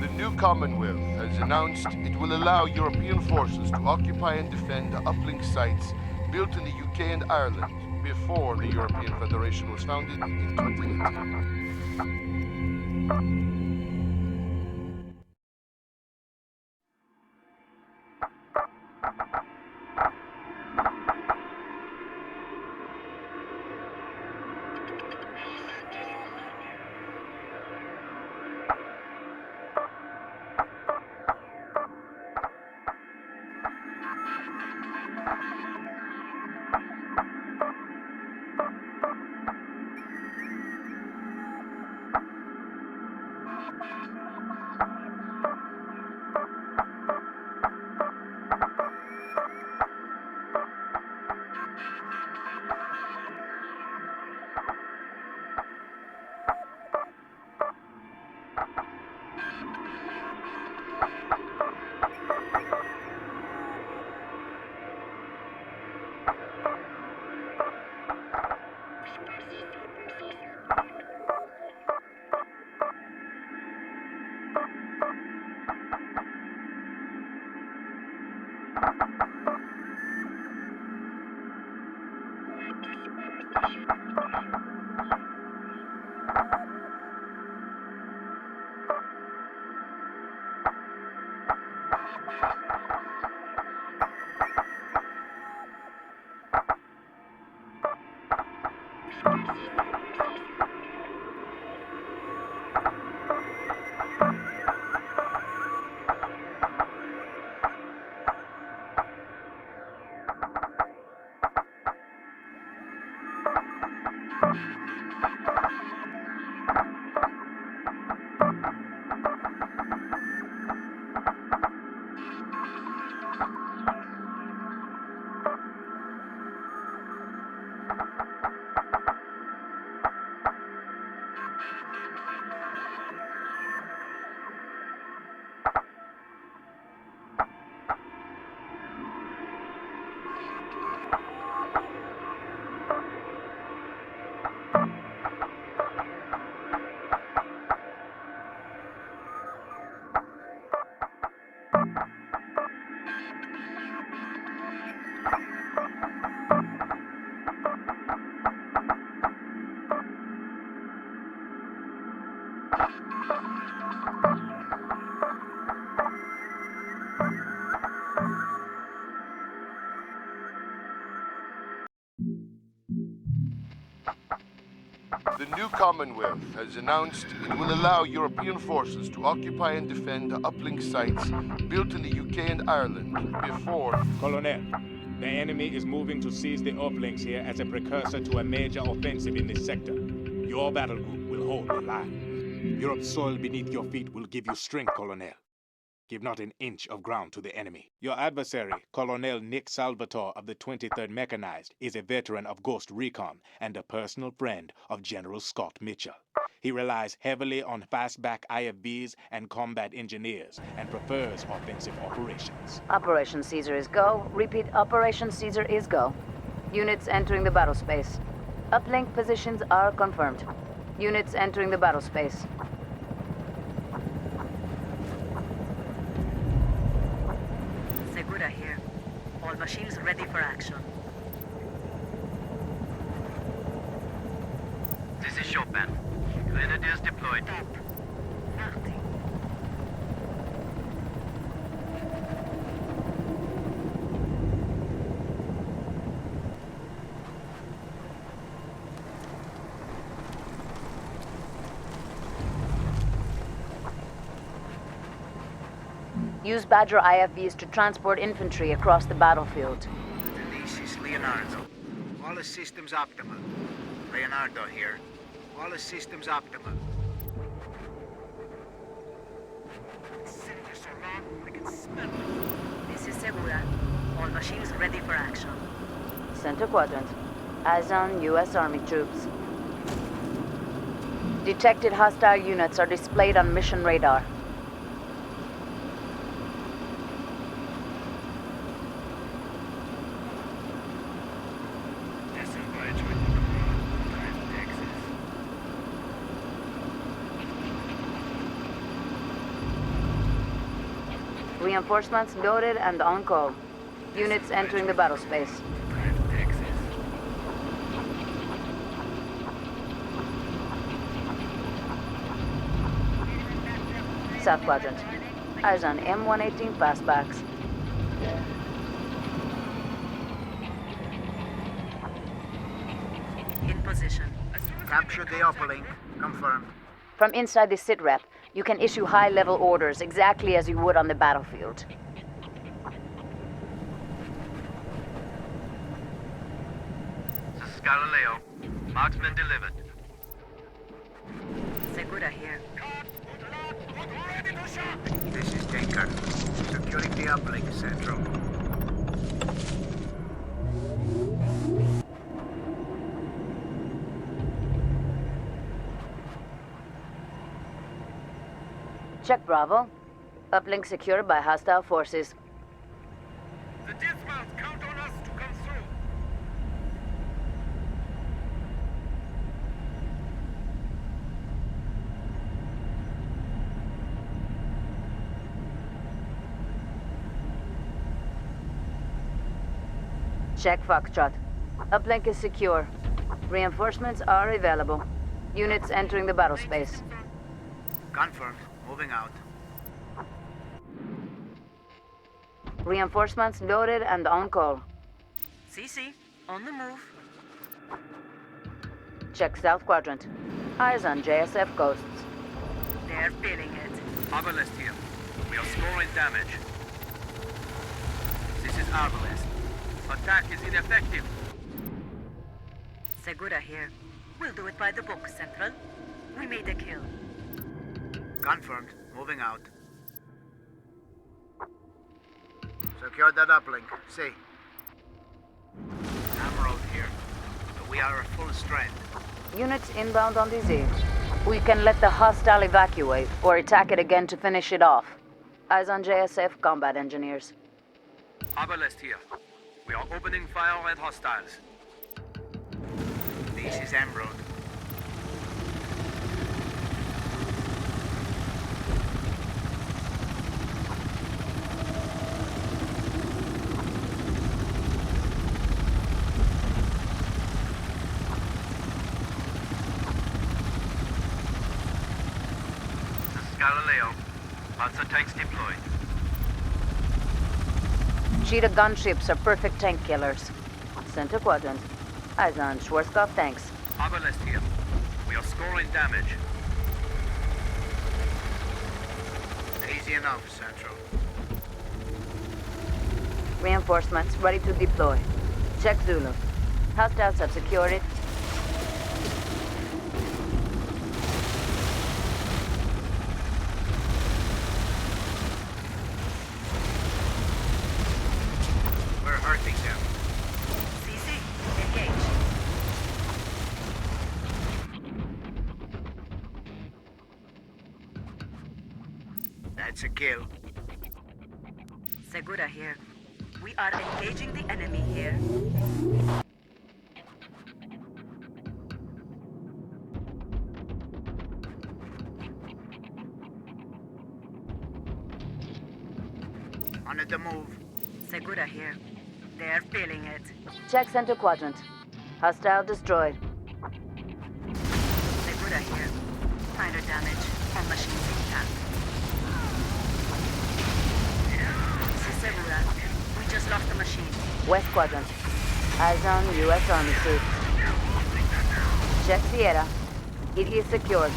The new Commonwealth has announced it will allow European forces to occupy and defend uplink sites built in the UK and Ireland before the European Federation was founded in 2018. The new Commonwealth has announced it will allow European forces to occupy and defend uplink sites built in the UK and Ireland before... Colonel, the enemy is moving to seize the uplinks here as a precursor to a major offensive in this sector. Your battle group will hold the line. Europe's soil beneath your feet will give you strength, Colonel. Give not an inch of ground to the enemy. Your adversary, Colonel Nick Salvatore of the 23rd Mechanized, is a veteran of Ghost Recon and a personal friend of General Scott Mitchell. He relies heavily on fastback IFVs and combat engineers and prefers offensive operations. Operation Caesar is go. Repeat, Operation Caesar is go. Units entering the battle space. Uplink positions are confirmed. Units entering the battle space. Segura here. All machines ready for action. This is Chopin. Grenadiers deployed. Marty. Use Badger IFVs to transport infantry across the battlefield. This is Leonardo. All the systems optimal. Leonardo here. All the systems optimal. Sitting here so long, I can smell it. This is Segura. All machines ready for action. Center quadrant. Eyes on U.S. Army troops. Detected hostile units are displayed on mission radar. Disengage with the command. Drive Texas. Reinforcements loaded and on call. Units entering the battle space. Drive Texas. South quadrant. Eyes on M118 fastbacks. In position. Capture the uplink. Confirmed. From inside the sitrep, you can issue high-level orders exactly as you would on the battlefield. This is Galileo. Marksman delivered. Segura here. This is Tinker. Securing the uplink, Central. Check Bravo. Uplink secured by hostile forces. The dismount, count on us to come through. Check Foxtrot. Uplink is secure. Reinforcements are available. Units entering the battle space. Confirmed. Moving out. Reinforcements loaded and on call. CC, on the move. Check South Quadrant. Eyes on JSF ghosts. They're feeling it. Arbalest here. We are scoring damage. This is Arbalest. Attack is ineffective. Segura here. We'll do it by the book, Central. We made a kill. Confirmed. Moving out. Secure that uplink. See. Emerald here. We are at full strength. Units inbound on DZ. We can let the hostile evacuate or attack it again to finish it off. Eyes on JSF combat engineers. Arbalest here. We are opening fire at hostiles. This is Emerald. This is Galileo. Panzer tanks deployed. Cheetah gunships are perfect tank killers. Center quadrant. Eyes on Schwarzkopf tanks. Arbalest here. We are scoring damage. Easy enough, Central. Reinforcements ready to deploy. Check Zulu. Hostiles have secured it. We're hurting them. CC, engage. That's a kill. Segura here. We are engaging the enemy here. On the move. Segura here. They're feeling it. Check center quadrant. Hostile destroyed. Segura here. Minor damage. All machines intact. This is Segura. We just lost a machine. West quadrant. Eyes on U.S. Army troops. Check Sierra. It is secured.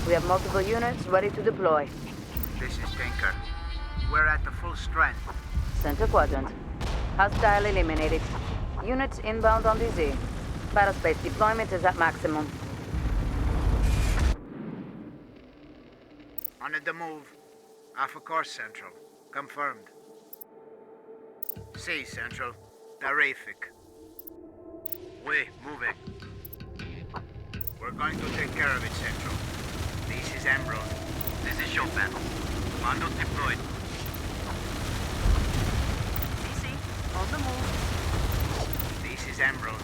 We have multiple units ready to deploy. This is Tinker. We're at the full strength. Center quadrant. Hostile eliminated. Units inbound on DZ. Battlespace deployment is at maximum. On the move. Off a course, Central. Confirmed. See, Central. Terrific. We, moving. We're going to take care of it, Central. This is Emerald. This is Chopin. Commandos deployed. CC, on the move. This is Emerald.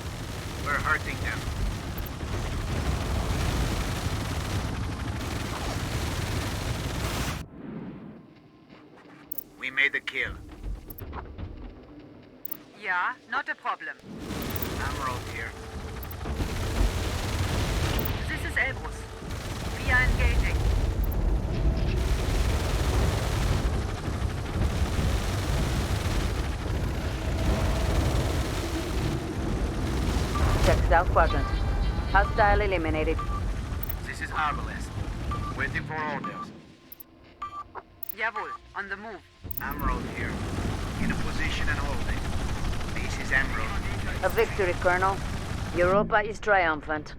We're hurting them. We made a kill. Yeah, not a problem. Emerald here. This is Evros. We are engaging. Check South Quadrant. Hostile eliminated. This is Arbalest. Waiting for orders. Jawohl, on the move. Emerald here. In a position and holding. This is Emerald. A victory, Colonel. Europa is triumphant.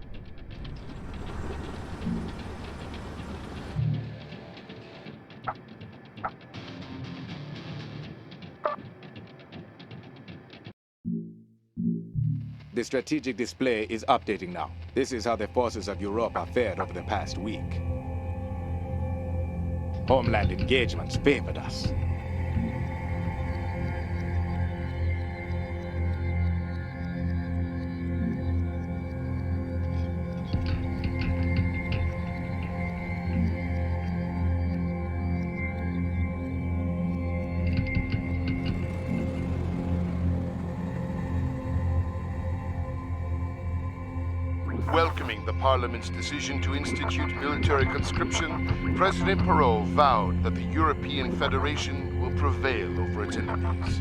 The strategic display is updating now. This is how the forces of Europa fared over the past week. Homeland engagements favored us. Welcoming the Parliament's decision to institute military conscription, President Perot vowed that the European Federation will prevail over its enemies.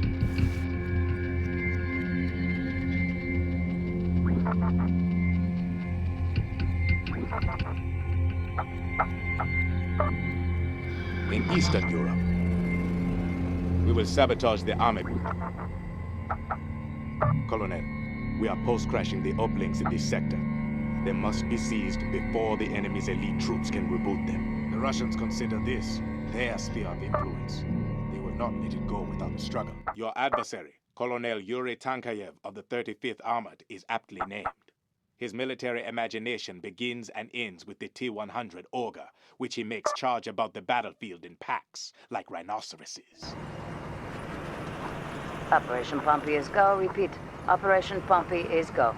In Eastern Europe, we will sabotage the army. Colonel, we are post-crashing the uplinks in this sector. They must be seized before the enemy's elite troops can reboot them. The Russians consider this their sphere of influence. They will not let it go without a struggle. Your adversary, Colonel Yuri Tankayev of the 35th Armored, is aptly named. His military imagination begins and ends with the T-100 Auger, which he makes charge about the battlefield in packs, like rhinoceroses. Operation Pompey is go. Repeat. Operation Pompey is go.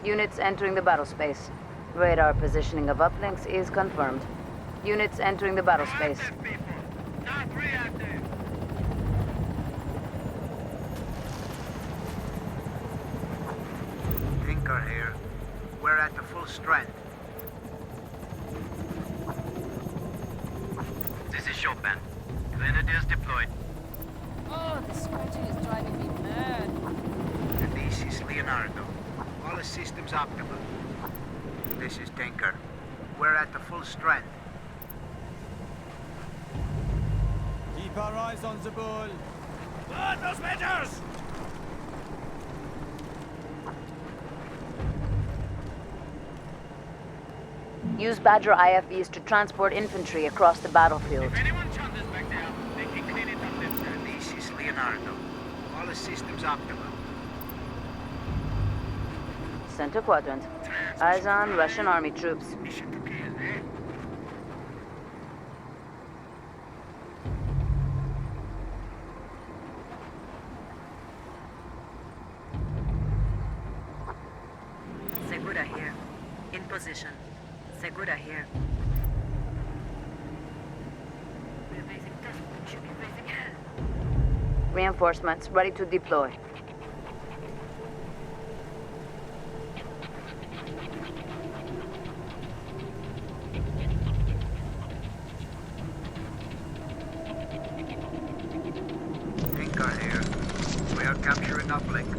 Units entering the battle space. Radar positioning of uplinks is confirmed. Units entering the battle space. Not reactive. Tinker here. We're at the full strength. This is Chopin. Grenadiers deployed. Oh, the scratching is driving me mad. And this is Leonardo. All the systems optimal. This is Tinker. We're at the full strength. Keep our eyes on the ball. Burn those measures! Use Badger IFVs to transport infantry across the battlefield. If anyone chunters back there, they can clean it up themselves. And this is Leonardo. All the systems optimal. Center Quadrant. Eyes on Russian army troops. Mission to kill, eh? Segura here. In position. Segura here. We're facing this. Should be facing hell. Reinforcements ready to deploy. Tinker here. We are capturing uplink.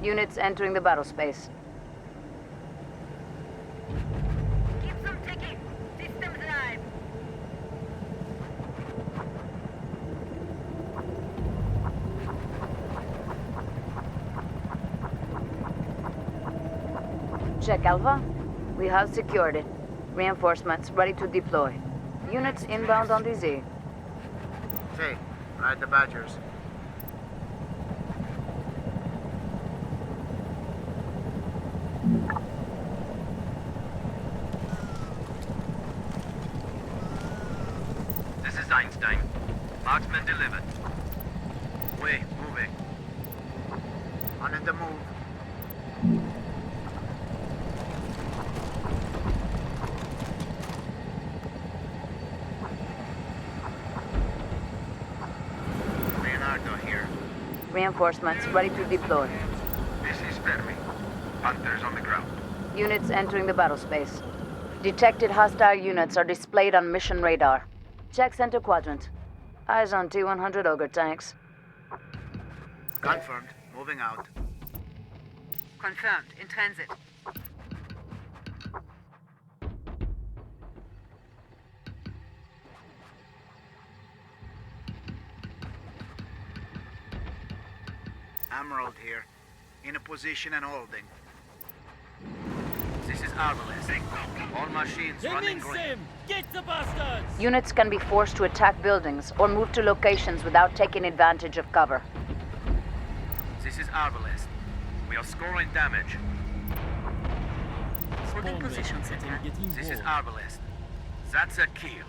Units entering the battle space. Keep them ticking. Systems live. Check Alpha. We have secured it. Reinforcements ready to deploy. Units inbound on DZ. Okay, ride the Badgers. This is Einstein. Marksman delivered. Way, moving. On the move. Leonardo here. Reinforcements ready to deploy. This is Perry. Hunters on the ground. Units entering the battle space. Detected hostile units are displayed on mission radar. Check center quadrant. Eyes on T-100 Ogre tanks. Confirmed. Moving out. Confirmed. In transit. Emerald here. In a position and holding. This is Arbalest. All machines running green. Get the bastards! Units can be forced to attack buildings or move to locations without taking advantage of cover. This is Arbalest. We are scoring damage. Holding position, Central. This is Arbalest. That's a kill.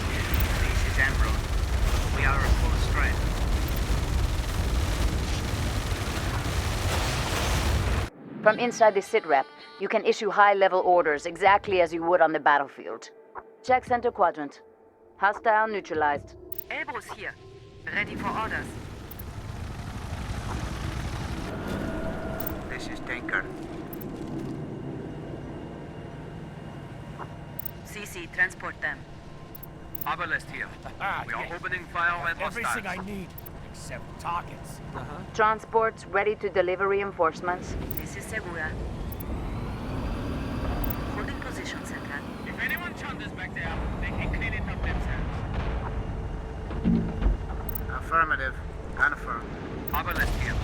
This is Emerald. We are at full strength. From inside the sitrep, you can issue high-level orders exactly as you would on the battlefield. Check center quadrant. Hostile neutralized. Elbows here. Ready for orders. This is Tinker. CC, transport them. Arbalest here. We are opening fire at hostiles. Everything I need, except targets. Transports ready to deliver reinforcements. This is Segura. Holding position, Central. If anyone chunders back there, they can clean it up themselves. Affirmative. Confirmed. Arbalest here.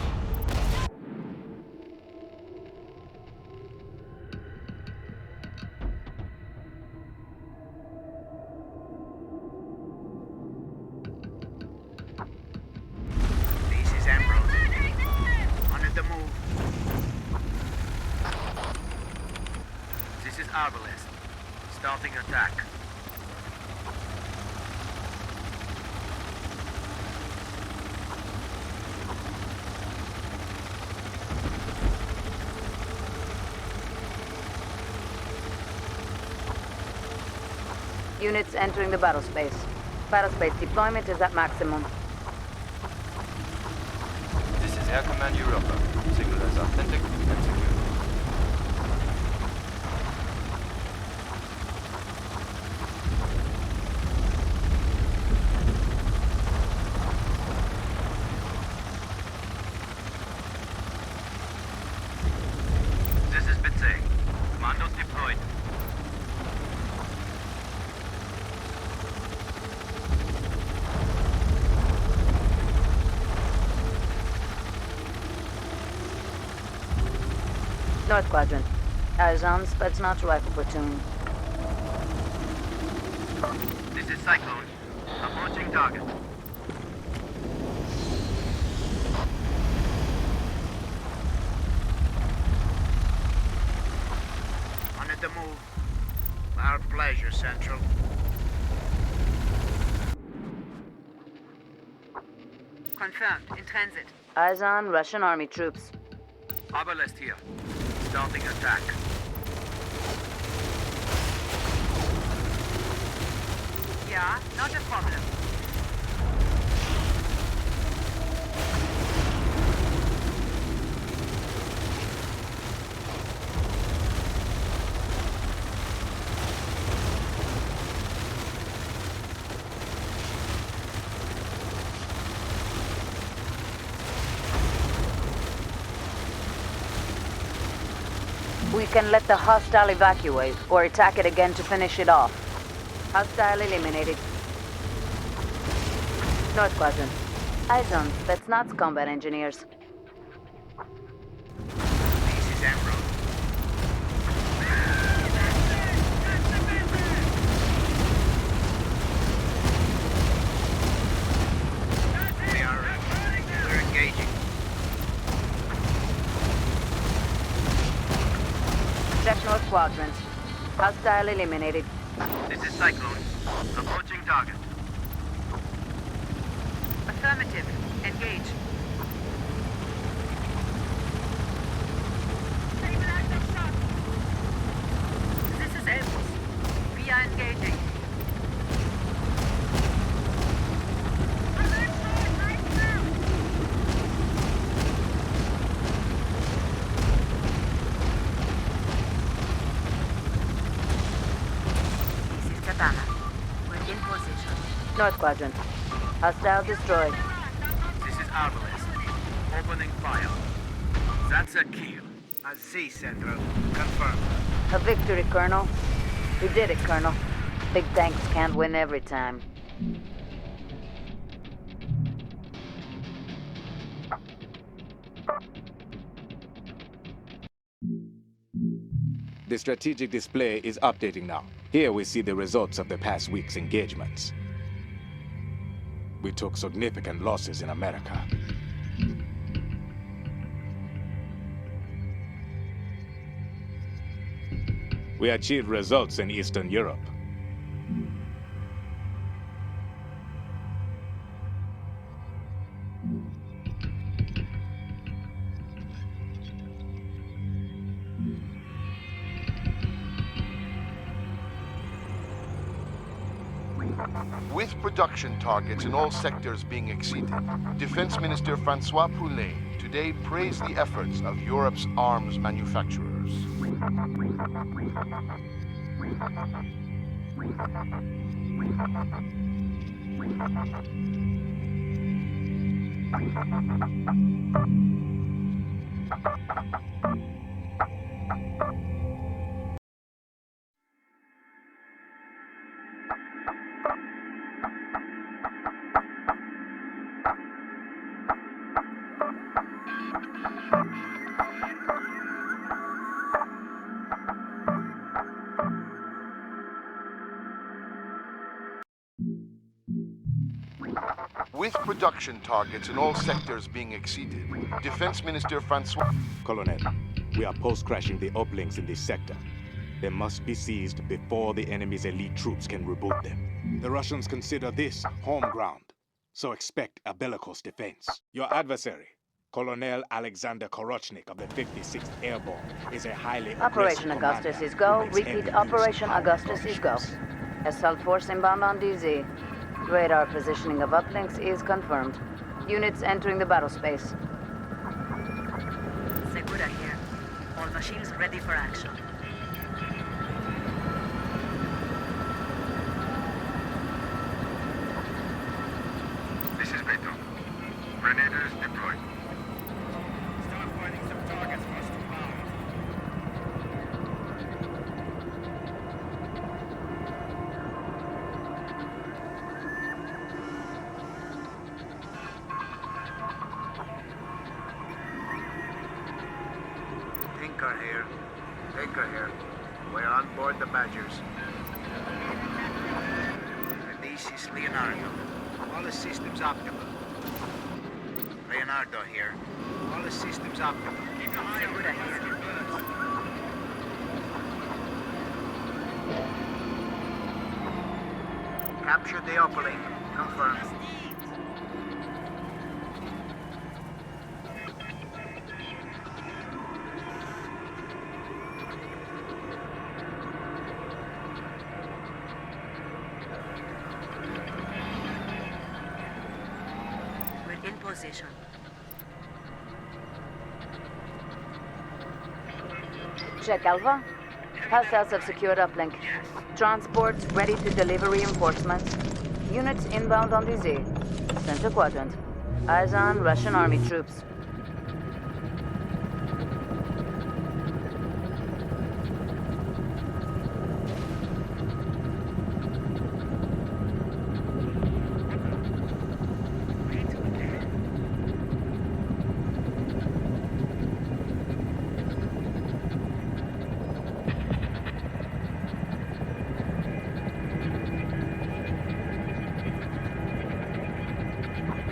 This is Emerald. On the move. This is Arbalest. Starting attack. Units entering the battle space. Battle space deployment is at maximum. This is Air Command Europa. Signal as authentic and secure. This is Bitse. Commandos deployed. North quadrant. Eyes on Spetsnaz rifle platoon. This is Cyclone. Approaching target. On the move. Our pleasure, Central. Confirmed. In transit. Eyes on Russian army troops. Arbalest here. Starting attack. Yeah, not a problem. We can let the hostile evacuate or attack it again to finish it off. Hostile eliminated. North quadrant. Eyes on Spetsnaz combat engineers. This is Emerald. Hostile eliminated. This is Cyclone. Approaching target. Affirmative. Engage. This is Evans. We are engaging. This is Katana. We're in position. North Quadrant. Hostile destroyed. This is Arbalest. Opening fire. That's a kill. A Z Central. Confirmed. A victory, Colonel. We did it, Colonel. Big tanks can't win every time. The strategic display is updating now. Here we see the results of the past week's engagements. We took significant losses in America. We achieved results in Eastern Europe. With production targets in all sectors being exceeded, Defense Minister Francois Poulet today praised the efforts of Europe's arms manufacturers. With production targets in all sectors being exceeded, Defense Minister Francois... Colonel, we are post-crashing the uplinks in this sector. They must be seized before the enemy's elite troops can reboot them. The Russians consider this home ground, so expect a bellicose defense. Your adversary, Colonel Alexander Korochnik of the 56th Airborne, is a highly Operation aggressive Augustus commander is go. who makes Repeat, heavy use Operation of powerful Augustus is go. ships. Assault force inbound on DZ. Radar positioning of uplinks is confirmed. Units entering the battle space. Segura here. All machines ready for action. This is Beto. Grenadiers deployed. Start finding some targets for us to bomb. Tinker here. Tinker here. We're on board the Badgers. And this is Leonardo. All the systems optimal. Leonardo here. All the systems optimal. Keep an eye on the Husky birds. Capture the uplink. Confirmed. We're in position. Check Alpha. Hostiles have secured uplink. Transports ready to deliver reinforcements. Units inbound on DZ. Center Quadrant. Eyes on Russian army troops.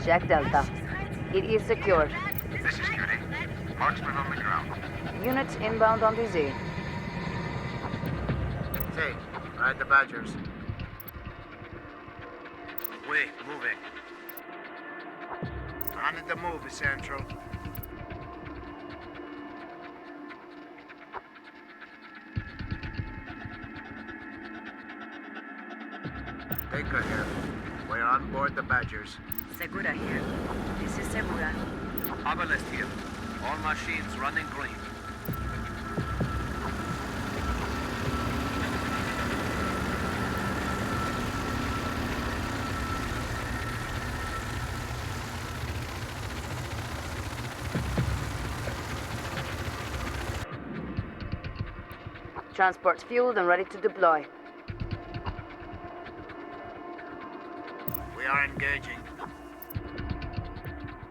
Check Delta. It is secure. This is Cutie. Marksman on the ground. Units inbound on DZ. Hey, ride the Badgers. We moving. On the move, Central. Baker here. We're on board the Badgers. Segura here. This is Segura. Abalest here. All machines running green. Transport's fueled and ready to deploy. We are engaging.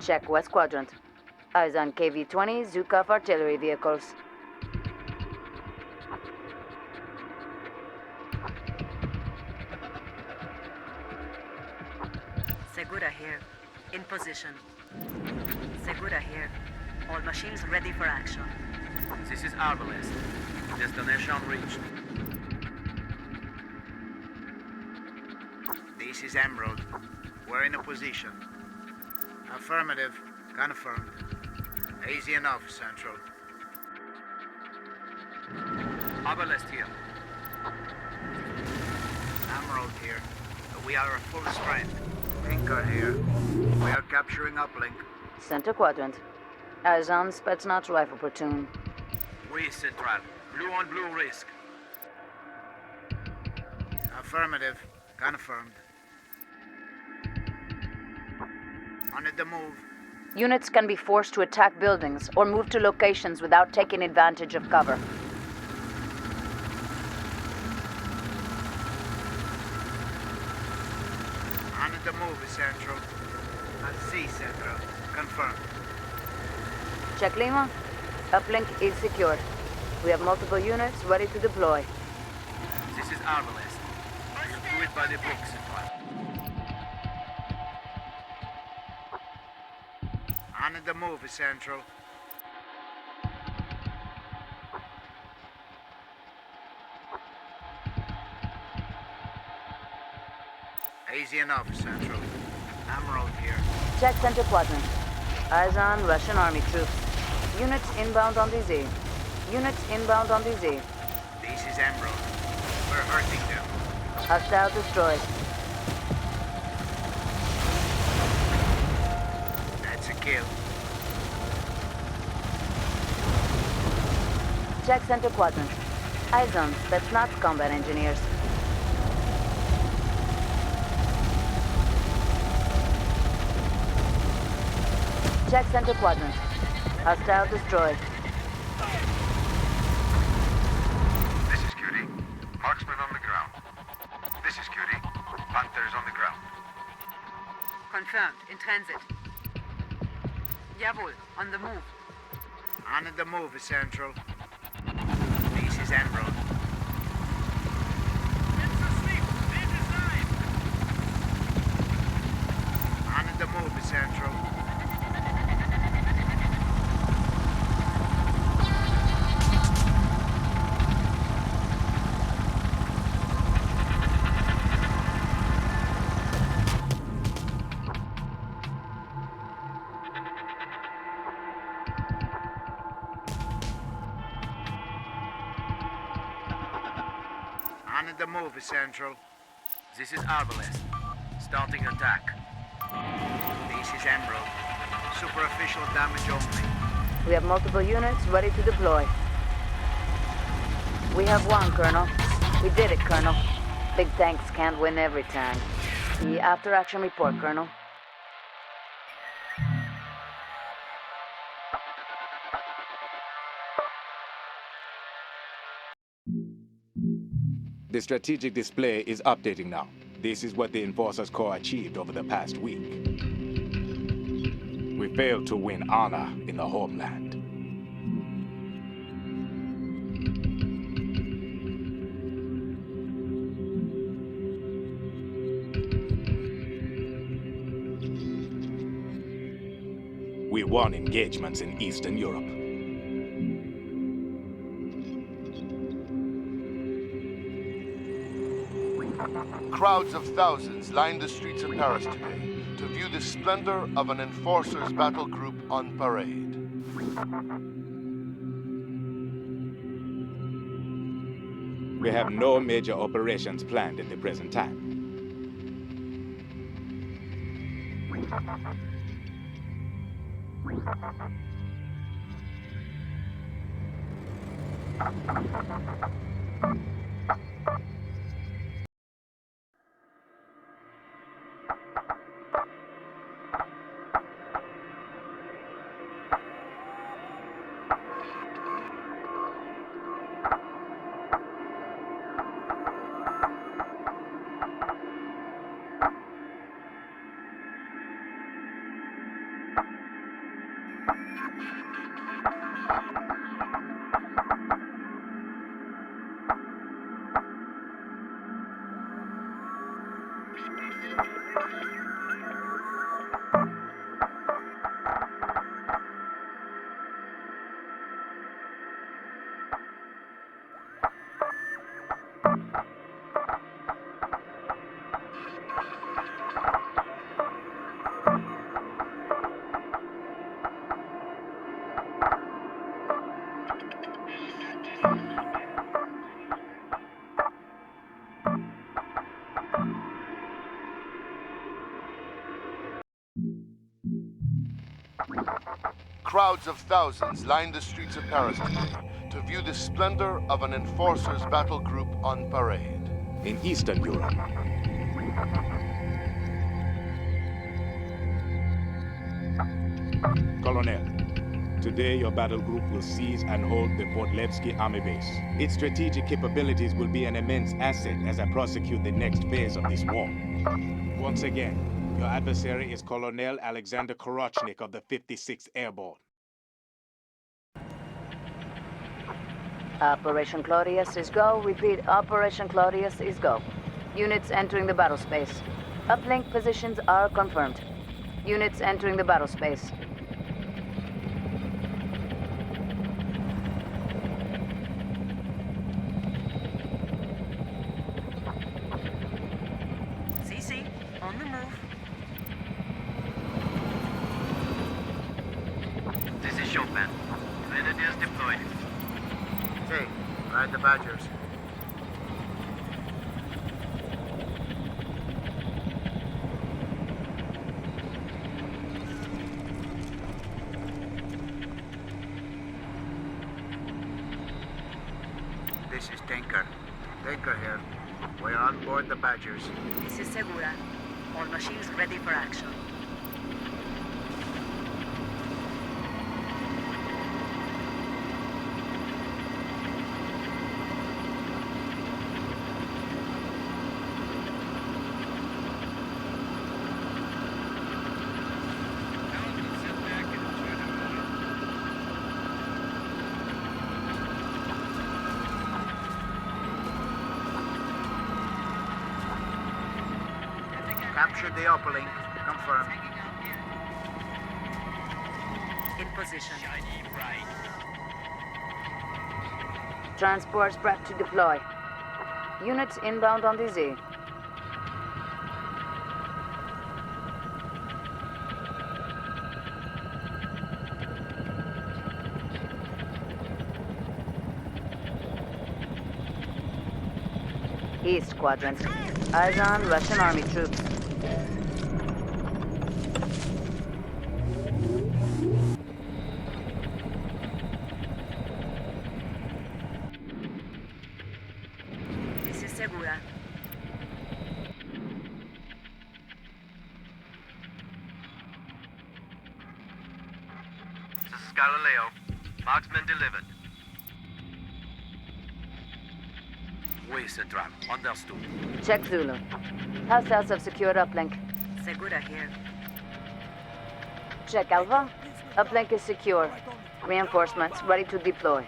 Check West Quadrant. Eyes on KV-20 Zukov artillery vehicles. Segura here. In position. Segura here. All machines ready for action. This is Arbalest. Destination reached. This is Emerald. We're in a position. Affirmative. Confirmed. Easy enough, Central. Abalest here. Emerald here. We are at full strength. Tinker here. We are capturing uplink. Center Quadrant. Eyes on Spetsnaz rifle platoon. We Central. Blue on blue risk. Affirmative. Confirmed. On the move. Units can be forced to attack buildings or move to locations without taking advantage of cover. On the move, Central. I see, Central. Confirmed. Check Lima. Uplink is secured. We have multiple units ready to deploy. This is Arbalest. Do it by the book, Central. On the move, Central. Easy enough, Central. Emerald here. Check Center Quadrant. Eyes on Russian army troops. Units inbound on DZ. Units inbound on DZ. This is Emerald. We're hurting them. Hostile destroyed. That's a kill. Check Center Quadrant. Eyes on Spetsnaz combat engineers. Check Center Quadrant. Hostile destroyed. This is Cutie. Marksman on the ground. This is Cutie. Panthers on the ground. Confirmed. In transit. Jawohl. On the move. On the move, Central. This is Emerald. On the move, Central. On the move, Central. This is Arbalest. Starting attack. This is Emerald. Superficial damage only. We have multiple units ready to deploy. We have one, Colonel. We did it, Colonel. Big tanks can't win every time. The after-action report, Colonel. The strategic display is updating now. This is what the Enforcers Corps achieved over the past week. We failed to win honor in the homeland. We won engagements in Eastern Europe. Crowds of thousands line the streets of Paris today to view the splendor of an enforcer's battle group on parade. We have no major operations planned at the present time. Crowds of thousands line the streets of Paris today to view the splendor of an enforcer's battle group on parade. In Eastern Europe, Colonel, today your battle group will seize and hold the Podlevsky Army Base. Its strategic capabilities will be an immense asset as I prosecute the next phase of this war. Once again, your adversary is Colonel Alexander Korochnik of the 56th Airborne. Operation Claudius is go. Repeat, Operation Claudius is go. Units entering the battle space. Uplink positions are confirmed. Units entering the battle space. CC, on the move. This is Chopin. Grenadiers deployed. Hey, ride the Badgers. This is Tinker. Tinker here. We're on board the Badgers. This is Segura. All machines ready for action. Captured the uplink. Confirmed. In position. Transports prepped to deploy. Units inbound on the Z. East Quadrant. Eyes on Russian Army troops. This is Segura. This is Galileo. Marksman delivered. Oui, Central. Understood. Check Zulu. Hostiles have secured uplink. Segura here. Check Alpha. Uplink is secure. Reinforcements ready to deploy.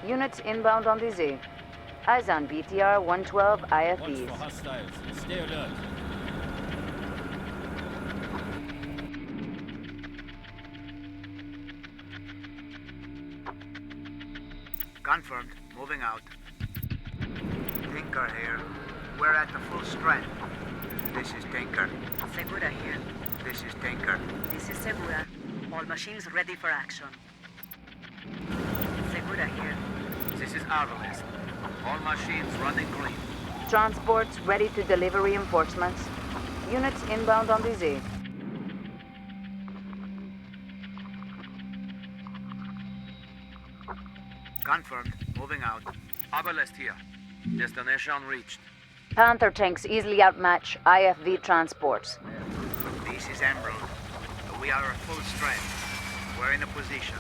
Units inbound on the Z. Eyes on BTR 112 IFVs. hostiles. Stay alert. Confirmed. Moving out. Tinker here. We're at the full strength. This is Tinker. Segura here. This is Tinker. This is Segura. All machines ready for action. Segura here. This is Arbalest. All machines running green. Transports ready to deliver reinforcements. Units inbound on the Z. Confirmed. Moving out. Arbalest here. Destination reached. Panther tanks easily outmatch IFV transports. This is Emerald. We are at full strength. We're in a position.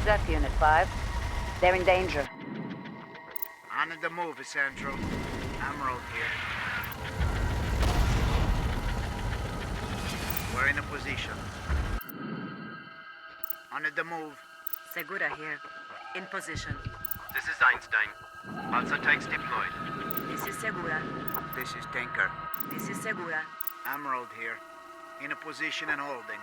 Zep Unit 5. They're in danger. On the move, Central. Emerald here. We're in a position. On the move. Segura here. In position. This is Einstein. Panzer tanks deployed. This is Segura. This is Tinker. This is Segura. Emerald here. In a position and holding.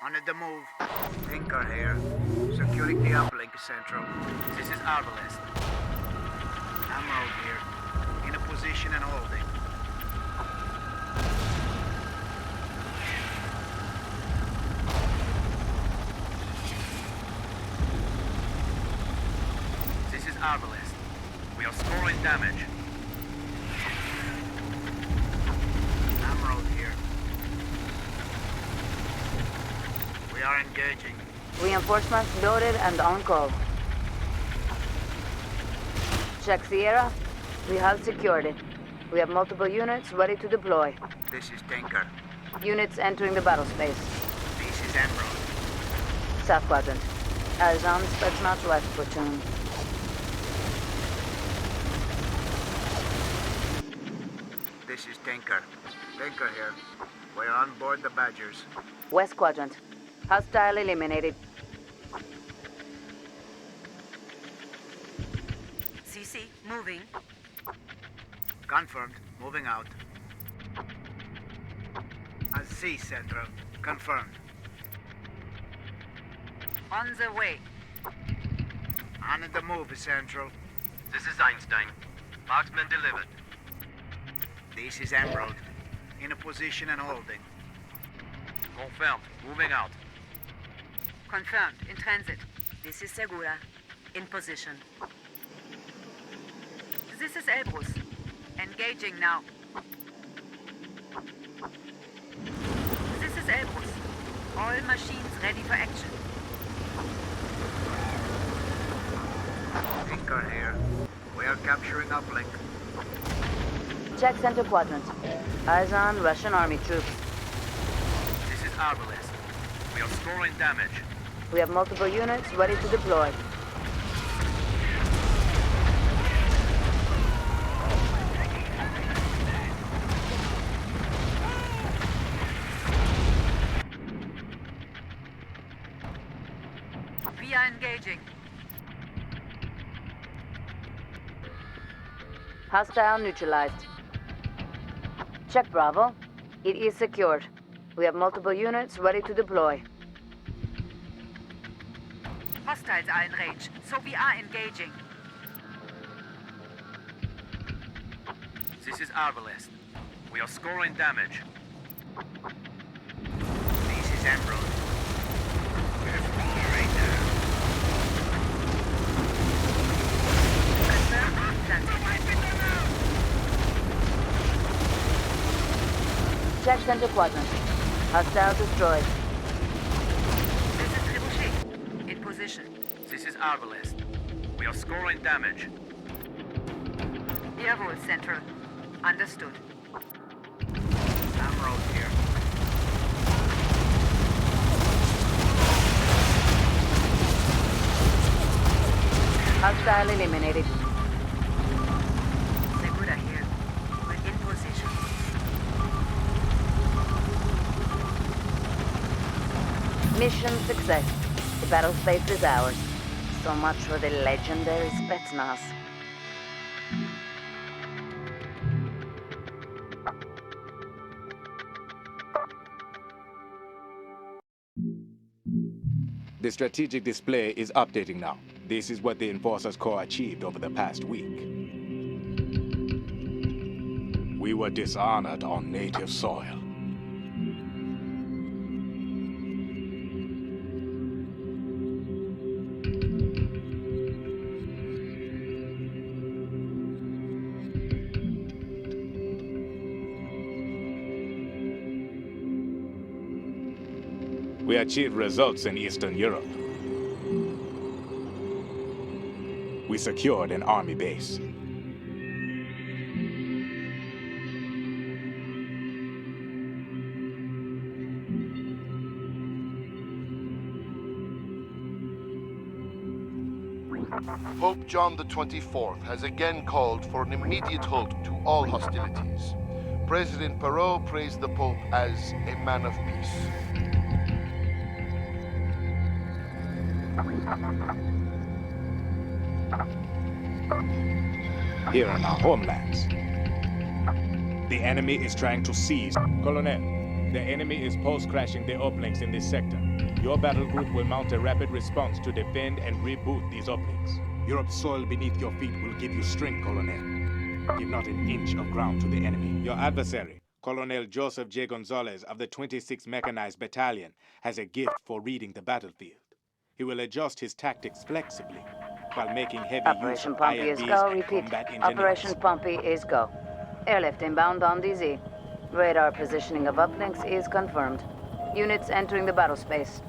On the move. Tinker here. Securing the uplink, Central. This is Arbalest. Emerald here. In a position and holding. This is Arbalest. We are scoring damage. Emerald here. We are engaging. Reinforcements loaded and on call. Check Sierra. We have secured it. We have multiple units ready to deploy. This is Tinker. Units entering the battle space. This is Emerald. South Quadrant. Arizona Spetsnaz West Platoon. This is Tinker. Tinker here. We're on board the Badgers. West Quadrant. Hostile eliminated. CC, moving. Confirmed. Moving out. C, Central. Confirmed. On the way. On the move, Central. This is Einstein. Marksman delivered. This is Emerald. In a position and holding. Confirmed. Moving out. Confirmed. In transit. This is Segura. In position. This is Elbrus. Engaging now. This is Elbrus. All machines ready for action. Tinker here. We are capturing uplink. Check Center Quadrant. Eyes on Russian Army troops. This is Arbalest. We are scoring damage. We have multiple units ready to deploy. We are engaging. Hostile neutralized. Check Bravo. It is secured. We have multiple units ready to deploy. Hostiles are in range, so we are engaging. This is Arbalest. We are scoring damage. This is Emerald. We're free right now. Confirmed. Clancy. Check Center Quadrant. Hostile destroyed. This is Trebuchet. In position. This is Arbalest. We are scoring damage. Jawohl, Central. Understood. Emerald here. Hostile eliminated. Segura here. We're in position. Mission success. The battle space is ours. So much for the legendary Spetsnaz. The strategic display is updating now. This is what the Enforcers Corps achieved over the past week. We were dishonored on native soil. We achieved results in Eastern Europe. We secured an army base. Pope John the 24th has again called for an immediate halt to all hostilities. President Perot praised the Pope as a man of peace. Here in our homelands, the enemy is trying to seize. Colonel, the enemy is post-crashing the uplinks in this sector. Your battle group will mount a rapid response to defend and reboot these uplinks. Europe's soil beneath your feet will give you strength, Colonel. Give not an inch of ground to the enemy. Your adversary, Colonel Joseph J. Gonzalez of the 26th Mechanized Battalion, has a gift for reading the battlefield. He will adjust his tactics flexibly while making heavy use Operation of Pompey is IFVs go. and Repeat. combat engineers. Operation Pompey is go. Airlift inbound on DZ. Radar positioning of uplinks is confirmed. Units entering the battle space.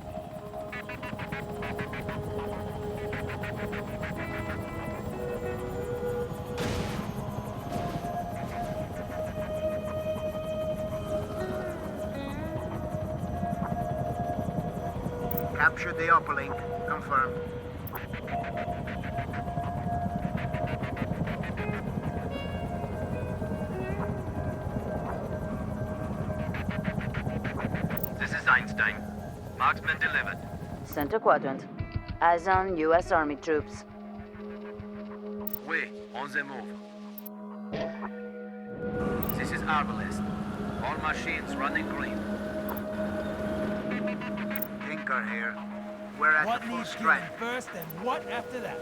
Captured the upper link. Confirmed. This is Einstein. Marksman delivered. Center quadrant. Eyes on U.S. Army troops. We on the move. This is Arbalest. All machines running green. Tinker here. We're at What the full needs strength. killing first and what after that?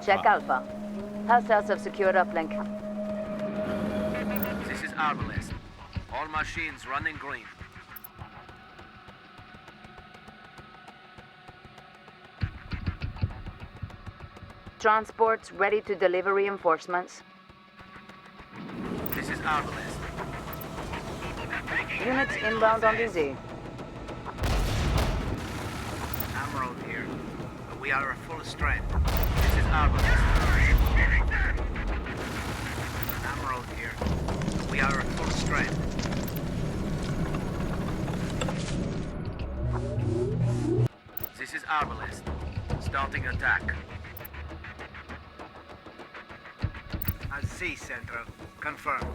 Check Alpha. Hostiles have secured uplink. This is Arbalest. All machines running green. Transports ready to deliver reinforcements. This is Arbalest. Units inbound on DZ. Emerald here. We are at full strength. This is Arbalest. Emerald here. We are at full strength. This is Arbalest. Starting attack. C Central. Confirmed.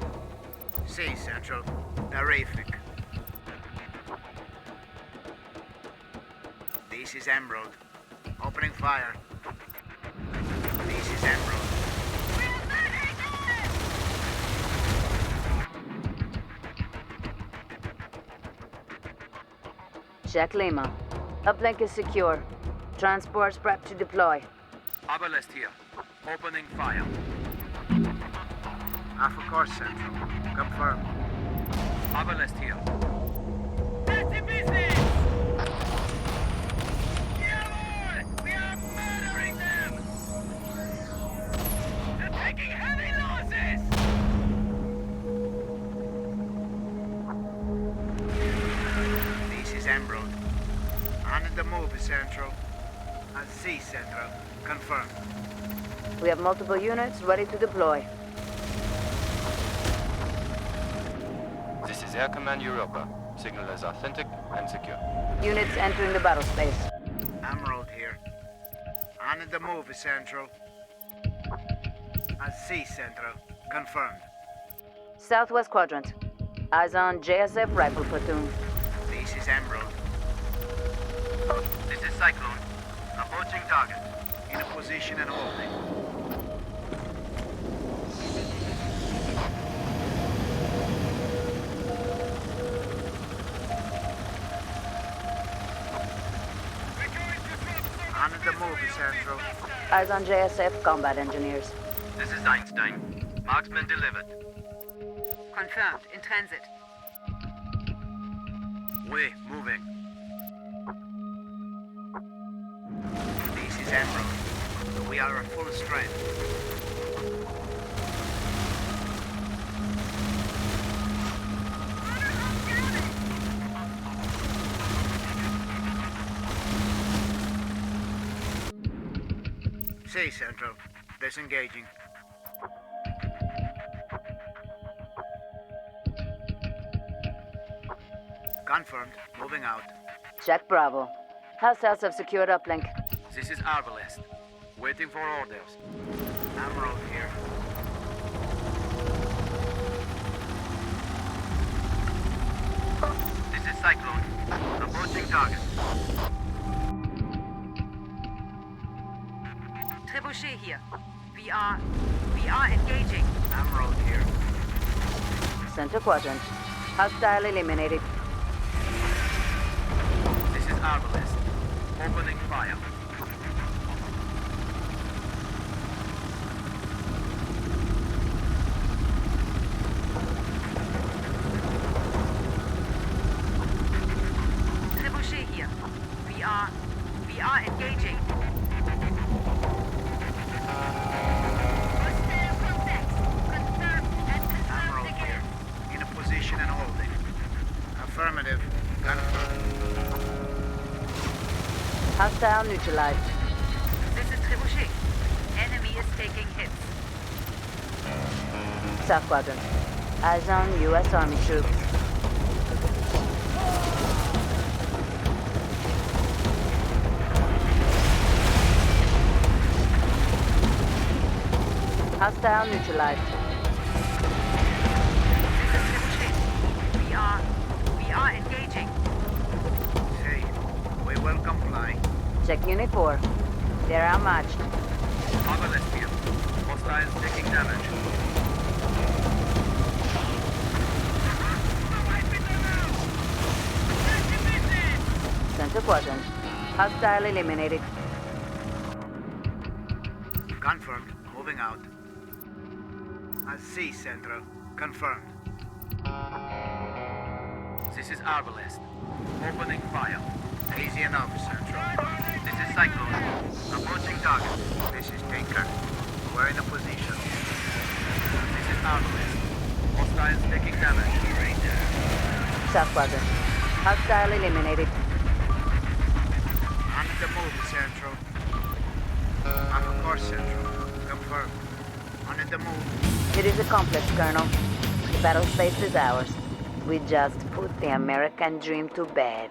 C Central. Terrific. This is Emerald. Opening fire. This is Emerald. Check Lima. Uplink is secure. Transports prepped to deploy. Arbalest here. Opening fire. Alpha Course Central. Confirmed. Arbalest here. That's the business! Yeah, boy! We are murdering them! They're taking heavy losses! This is Emerald. On the move, Central. C Central. Confirmed. We have multiple units ready to deploy. This is Air Command Europa. Signal is authentic and secure. Units entering the battle space. Emerald here. On the move, Central. C Central. Confirmed. Southwest quadrant. Eyes on JSF rifle platoon. This is Emerald. This is Cyclone. Approaching target. In a position and holding. On the move, Central. Eyes on JSF combat engineers. This is Einstein. Marksman delivered. Confirmed. In transit. We moving. This is Emerald. We are at full strength. Say, Central. Disengaging. Confirmed. Moving out. Check Bravo. Hostiles have secured uplink. This is Arbalest. Waiting for orders. Emerald here. This is Cyclone. Approaching target. Trebuchet here. We are engaging. Emerald here. Center quadrant. Hostile eliminated. This is Arbalest. Opening fire. Trebuchet here. We are engaging. Emerald here. In a position and holding. Affirmative. Confirmed. Hostile neutralized. This is Trebuchet. Enemy is taking hits. South quadrant. Eyes on U.S. Army troops. Hostile neutralized. This is Trebuchet. We are engaging. Say, we will comply. Check Unit 4. They're outmatched. Arbalest here. Hostiles taking damage. Center quadrant. Hostile eliminated. Confirmed. Moving out. I see, Central. Confirmed. This is Arbalest. Opening fire. Easy enough, Central. This is Cyclone. Approaching target. This is Tinker. We're in a position. This is Arbalest. Hostiles taking damage. South quadrant. Hostile eliminated. On the move, Central. Of course, Central. Confirmed. On the move. It is a complex, Colonel. The battle space is ours. We just put the American dream to bed.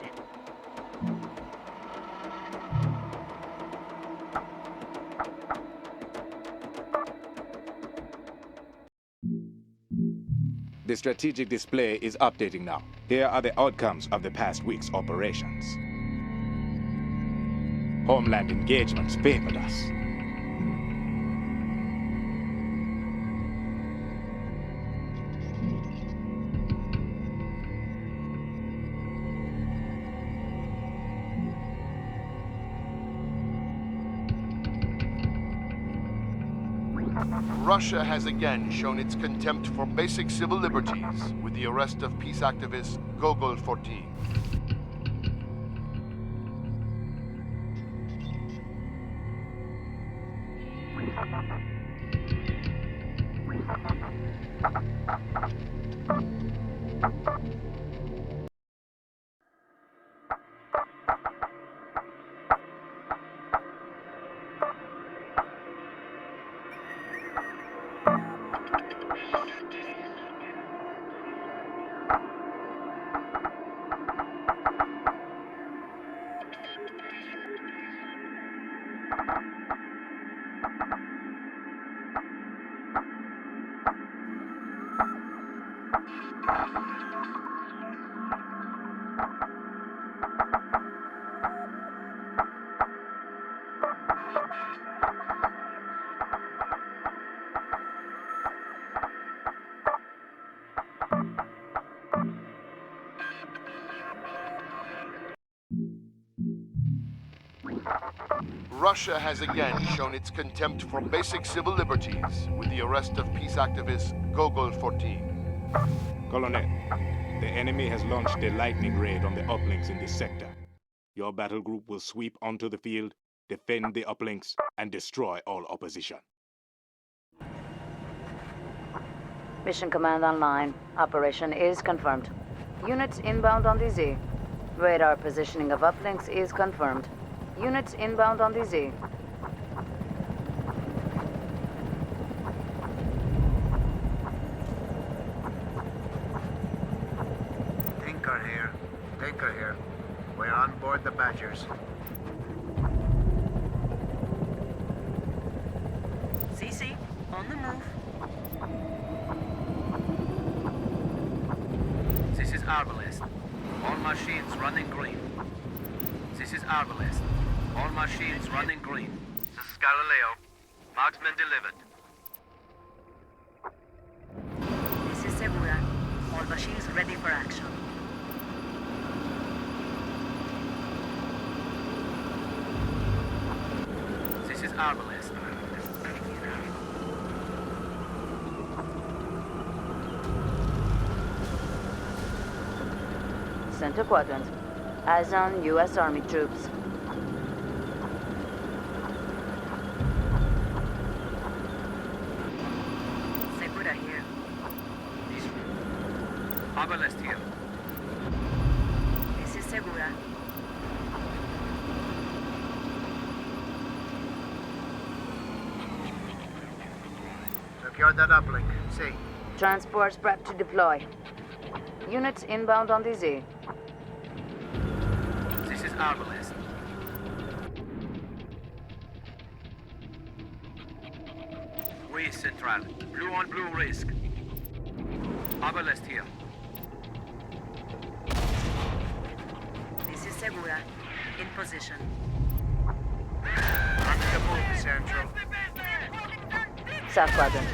The strategic display is updating now. Here are the outcomes of the past week's operations. Homeland engagements favored us. Russia has again shown its contempt for basic civil liberties with the arrest of peace activist Gogol 14. Russia has again shown its contempt for basic civil liberties with the arrest of peace activist Gogol 14. Colonel, the enemy has launched a lightning raid on the uplinks in this sector. Your battle group will sweep onto the field, defend the uplinks, and destroy all opposition. Mission command online. Operation is confirmed. Units inbound on the Z. Radar positioning of uplinks is confirmed. Units inbound on the Z. Tinker here. We're on board the Badgers. CC, on the move. This is Arbalest. All machines running green. This is Arbalest. All machines running green. This is Galileo. Marksman delivered. This is Segura. All machines ready for action. This is Arbalest. Center quadrant. Eyes on U.S. Army troops. Segura here. Arbalest here. This is Segura. Secure that uplink. See. Transports prepped to deploy. Units inbound on the Z. This is Arbalest. We Central. Blue on blue risk. Arbalest here. This is Segura. In position. On the move, Central. South quadrant.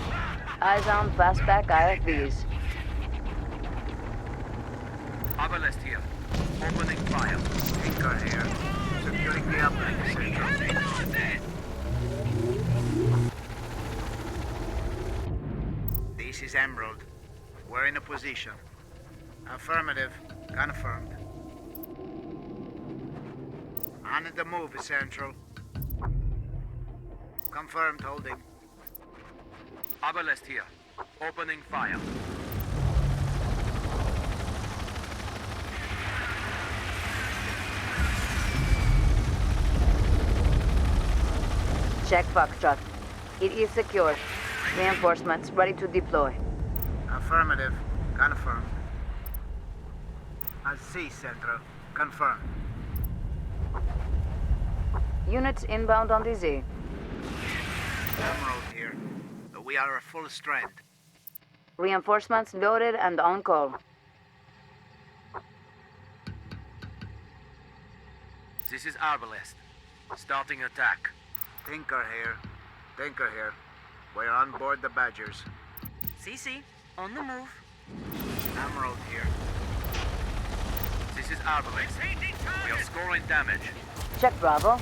Eyes on fastback IFVs. Arbalest here. Opening fire. Tinker here. Securing the uplink, Central. This is Emerald. We're in a position. Affirmative. Confirmed. On the move, Central. Confirmed, holding. Arbalest here. Opening fire. Check Foxtrot. It is secured. Reinforcements ready to deploy. Affirmative. Confirmed. I see, Central. Confirmed. Units inbound on the Z. Emerald here. We are a full strength. Reinforcements loaded and on call. This is Arbalest. Starting attack. Tinker here. Tinker here. We're on board the Badgers. CC, on the move. Emerald here. This is Arbalest. We are scoring damage. Check Bravo.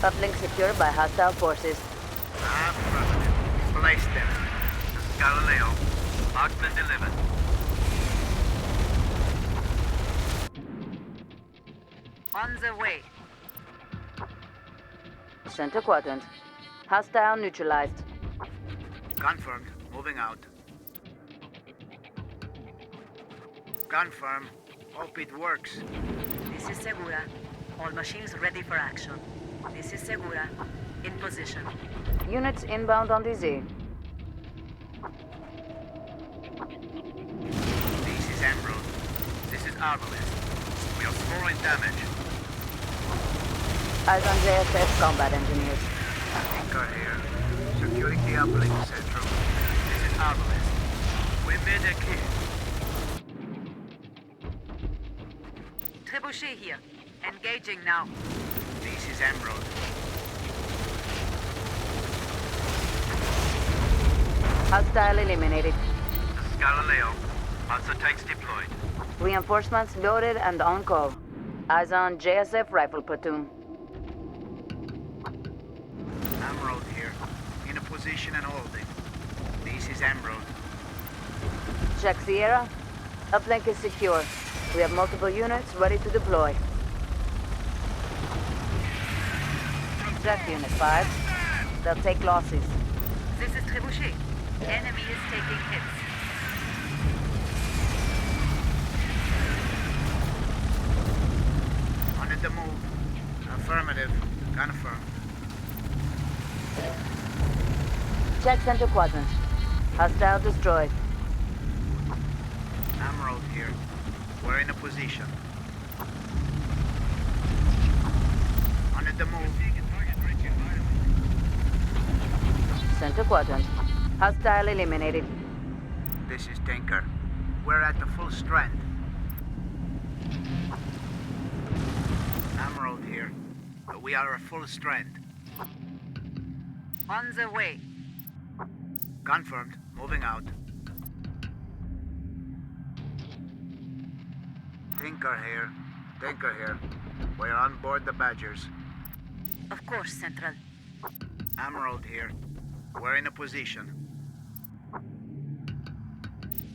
Uplink secured by hostile forces. Affirmative. Place them. This is Galileo. Marksman delivered. On the way. Center quadrant. Hostile neutralized. Confirmed. Moving out. Confirm. Hope it works. This is Segura. All machines ready for action. This is Segura. In position. Units inbound on the Z. This is Emerald. This is Arbalest. We are scoring damage. Eyes on JSF combat engineers. Tinker here. Securing the uplink, Central. This is Arbalest. We made a kill. Trebuchet here. Engaging now. This is Emerald. Hostile eliminated. This is Galileo. Panzer tanks deployed. Reinforcements loaded and on call. Eyes on JSF rifle platoon. position and holding. This is Emerald. Check Sierra. Uplink is secure. We have multiple units ready to deploy. Check Unit 5. They'll take losses. This is Trebuchet. Enemy is taking hits. On the move. Affirmative. Confirm. Check Center Quadrant. Hostile destroyed. Emerald here. We're in a position. On the move. Center Quadrant. Hostile eliminated. This is Tinker. We're at the full strength. Emerald here. We are at full strength. On the way. Confirmed. Moving out. Tinker here. Tinker here. We're on board the Badgers. Of course, Central. Emerald here. We're in a position.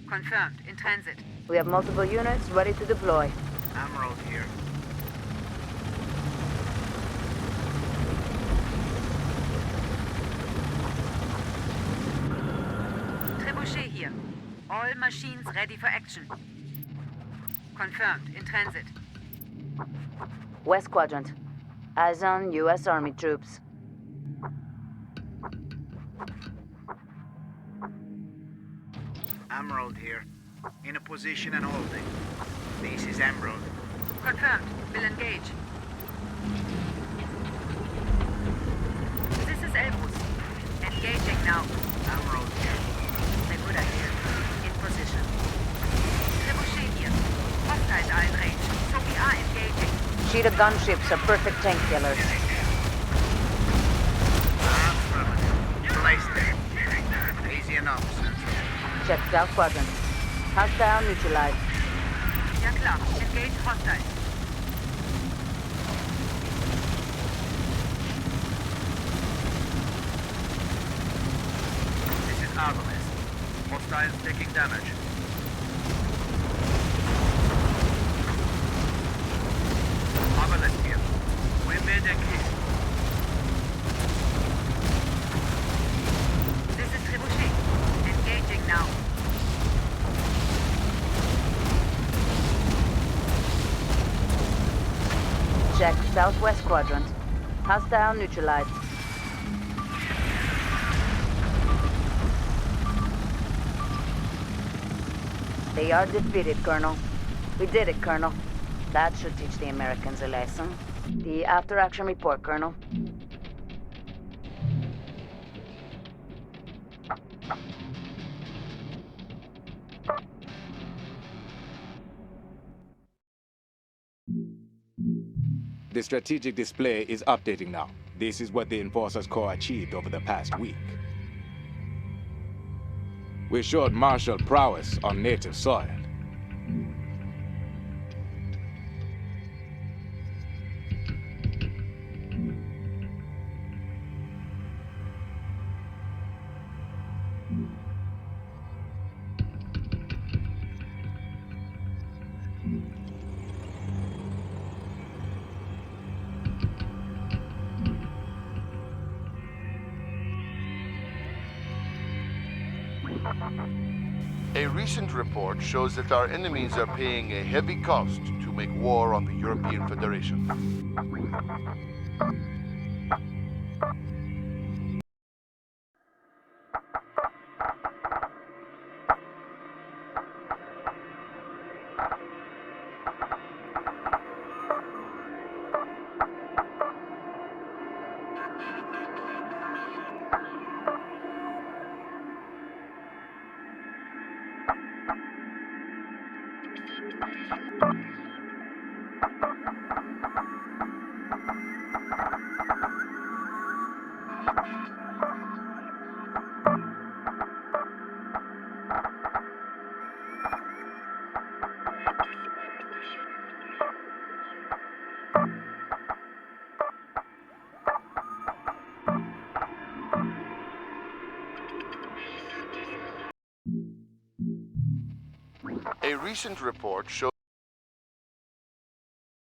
Confirmed. In transit. We have multiple units ready to deploy. Emerald here. Trebuchet here. All machines ready for action. Confirmed. In transit. West Quadrant. Eyes on U.S. Army troops. Emerald here. In a position and holding. This is Emerald. Confirmed. Will engage. This is Elbrus. Engaging now. Emerald here. Segura here. In position. Trebuchet here. Hostiles are in range, so we are engaging. Cheetah gunships are perfect tank killers. Affirmative. Placed it. Easy enough, Central. Check South Quadrant. Hostile neutralized. Ja klar. Engage hostiles. This is Arbalest. Hostiles taking damage. Arbalest here. We made a kill. This is Trebuchet. Engaging now. Check Southwest Quadrant. Hostile neutralized. They are defeated, Colonel. We did it, Colonel. That should teach the Americans a lesson. The after-action report, Colonel. The strategic display is updating now. This is what the Enforcers Corps achieved over the past week. We showed martial prowess on native soil. A recent report shows that our enemies are paying a heavy cost to make war on the European Federation. recent report shows